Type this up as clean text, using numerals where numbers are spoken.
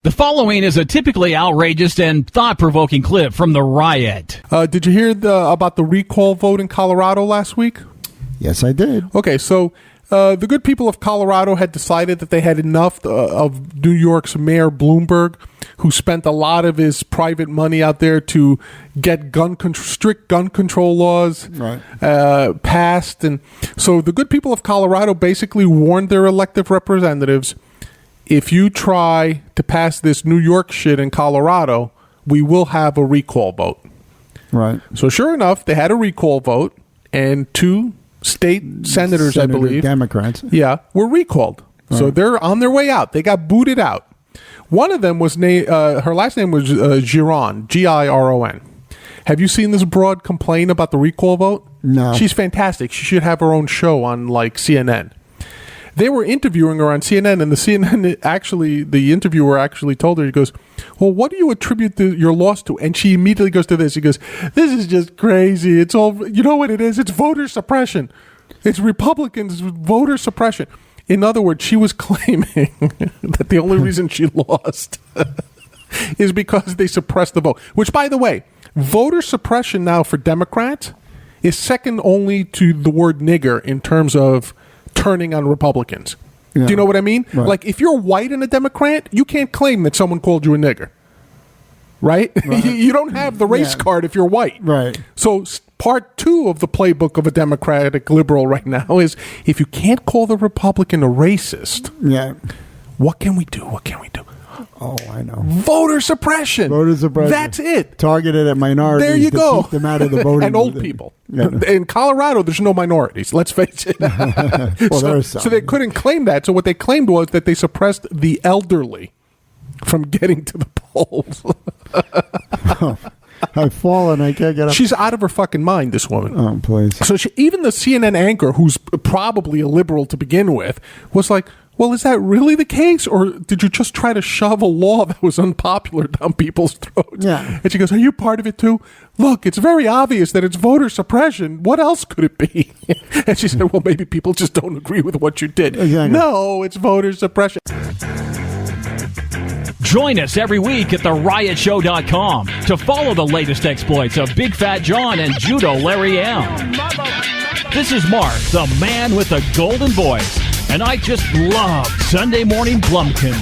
The following is a typically outrageous and thought-provoking clip from the Riot. Did you hear about the recall vote in Colorado last week? Yes, I did. Okay, so the good people of Colorado had decided that they had enough of New York's Mayor Bloomberg, who spent a lot of his private money out there to get strict gun control laws passed. And so the good people of Colorado basically warned their elected representatives, if you try to pass this New York shit in Colorado, we will have a recall vote. Right. So sure enough, they had a recall vote, and two state senators, I believe, Democrats, were recalled. Right. So they're on their way out. They got booted out. One of them was her last name was Giron, Giron. Have you seen this broad complain about the recall vote? No. She's fantastic. She should have her own show on like CNN. They were interviewing her on CNN, and the interviewer actually told her, he goes, well, what do you attribute your loss to? And she immediately goes to this. He goes, this is just crazy. It's all, you know what it is? It's voter suppression. It's Republicans' voter suppression. In other words, she was claiming that the only reason she lost is because they suppressed the vote. Which, by the way, voter suppression now for Democrats is second only to the word nigger in terms of turning on Republicans. Yeah. Do you know what I mean? Right. Like, if you're white and a Democrat, you can't claim that someone called you a nigger. Right? You don't have the race card if you're white. Right. So part two of the playbook of a Democratic liberal right now is, if you can't call the Republican a racist, what can we do? What can we do? Oh, I know. Voter suppression. Voter suppression. That's it. Targeted at minorities. There you go. Keep them out of the voting. And old people. Yeah. In Colorado, there's no minorities. Let's face it. So they couldn't claim that. So what they claimed was that they suppressed the elderly from getting to the polls. I've fallen. I can't get up. She's out of her fucking mind, this woman. Oh, please. So even the CNN anchor, who's probably a liberal to begin with, was like, well, is that really the case? Or did you just try to shove a law that was unpopular down people's throats? Yeah. And she goes, are you part of it too? Look, it's very obvious that it's voter suppression. What else could it be? And she said, well, maybe people just don't agree with what you did. Exactly. No, it's voter suppression. Join us every week at theriotshow.com to follow the latest exploits of Big Fat John and Judo Larry M. This is Mark, the man with the golden voice, and I just love Sunday Morning Blumpkin.